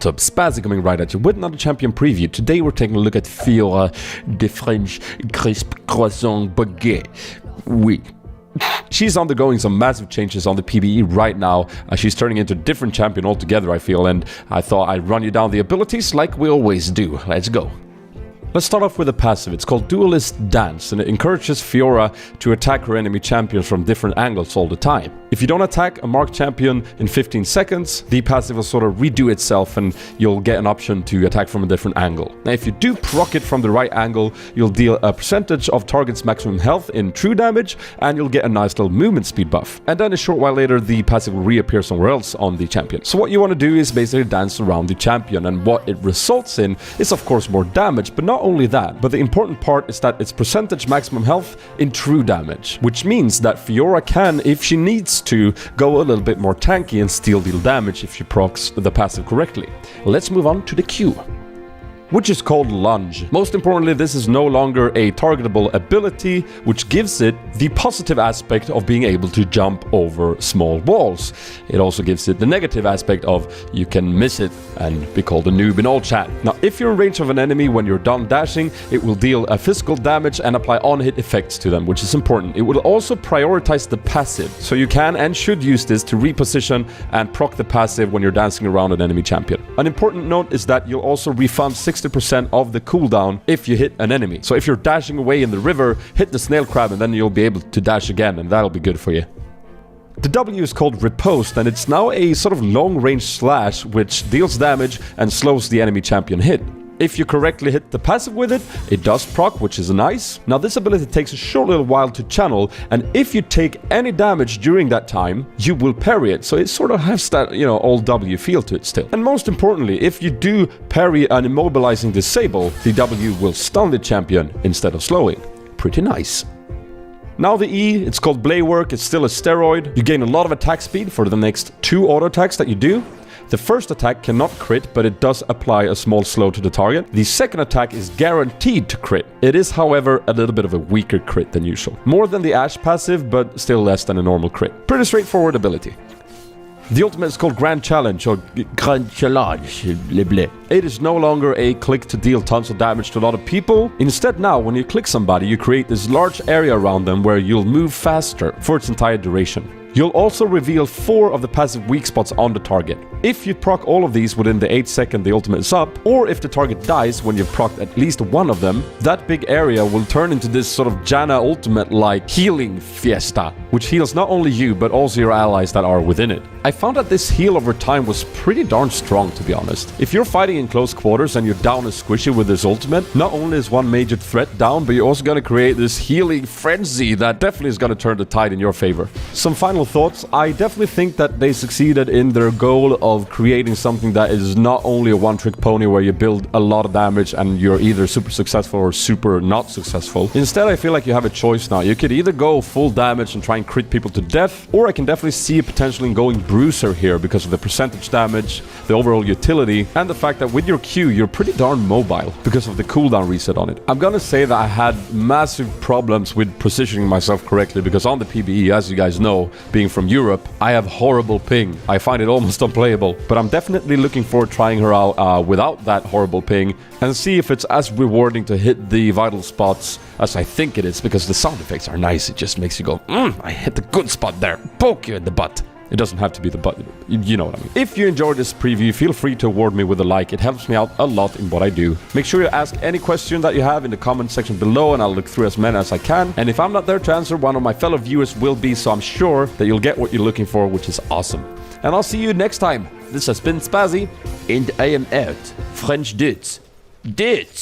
What's up, Spazzy coming right at you with another champion preview. Today we're taking a look at Fiora, the French crisp croissant baguette. Oui. She's undergoing some massive changes on the PBE right now. She's turning into a different champion altogether, I feel, and I thought I'd run you down the abilities like we always do. Let's go. Let's start off with a passive. It's called Duelist Dance, and it encourages Fiora to attack her enemy champions from different angles all the time. If you don't attack a marked champion in 15 seconds, the passive will sort of redo itself and you'll get an option to attack from a different angle. Now, if you do proc it from the right angle, you'll deal a percentage of target's maximum health in true damage, and you'll get a nice little movement speed buff. And then a short while later, the passive will reappear somewhere else on the champion. So what you want to do is basically dance around the champion, and what it results in is of course more damage, but not only that, but the important part is that it's percentage maximum health in true damage, which means that Fiora can, if she needs to, go a little bit more tanky and still deal damage if she procs the passive correctly. Let's move on to the Q, which is called Lunge. Most importantly, this is no longer a targetable ability, which gives it the positive aspect of being able to jump over small walls. It also gives it the negative aspect of you can miss it and be called a noob in all chat. Now, if you're in range of an enemy when you're done dashing, it will deal a physical damage and apply on-hit effects to them, which is important. It will also prioritize the passive, so you can and should use this to reposition and proc the passive when you're dancing around an enemy champion. An important note is that you'll also refund 60% of the cooldown if you hit an enemy. So if you're dashing away in the river, hit the snail crab and then you'll be able to dash again, and that'll be good for you. The W is called Riposte, and it's now a sort of long-range slash which deals damage and slows the enemy champion hit. If you correctly hit the passive with it, it does proc, which is nice. Now, this ability takes a short little while to channel, and if you take any damage during that time, you will parry it. So it sort of has that, you know, old W feel to it still. And most importantly, if you do parry an immobilizing disable, the W will stun the champion instead of slowing. Pretty nice. Now the E, it's called Rework. It's still a steroid. You gain a lot of attack speed for the next 2 auto attacks that you do. The first attack cannot crit, but it does apply a small slow to the target. The second attack is guaranteed to crit. It is, however, a little bit of a weaker crit than usual. More than the Ash passive, but still less than a normal crit. Pretty straightforward ability. The ultimate is called Grand Challenge, or Grand Challenge, It is no longer a click to deal tons of damage to a lot of people. Instead now, when you click somebody, you create this large area around them where you'll move faster for its entire duration. You'll also reveal 4 of the passive weak spots on the target. If you proc all of these within the 8 second the ultimate is up, or if the target dies when you've procced at least one of them, that big area will turn into this sort of Janna ultimate-like healing fiesta, which heals not only you, but also your allies that are within it. I found that this heal over time was pretty darn strong, to be honest. If you're fighting in close quarters and you're down a squishy with this ultimate, not only is one major threat down, but you're also going to create this healing frenzy that definitely is going to turn the tide in your favor. Some final thoughts. I definitely think that they succeeded in their goal of creating something that is not only a one-trick pony where you build a lot of damage and you're either super successful or super not successful. Instead, I feel like you have a choice now. You could either go full damage and try and crit people to death, or I can definitely see a potential in going bruiser here because of the percentage damage, the overall utility, and the fact that with your Q, you're pretty darn mobile because of the cooldown reset on it. I'm gonna say that I had massive problems with positioning myself correctly because on the PBE, as you guys know, being from Europe, I have horrible ping. I find it almost unplayable, but I'm definitely looking forward to trying her out without that horrible ping and see if it's as rewarding to hit the vital spots as I think it is, because the sound effects are nice. It just makes you go, I hit the good spot there, poke you in the butt. It doesn't have to be the button. You know what I mean. If you enjoyed this preview, feel free to award me with a like. It helps me out a lot in what I do. Make sure you ask any question that you have in the comment section below, and I'll look through as many as I can. And if I'm not there to answer, one of my fellow viewers will be, so I'm sure that you'll get what you're looking for, which is awesome. And I'll see you next time. This has been Spazzy, and I am out. French dudes. Dudes!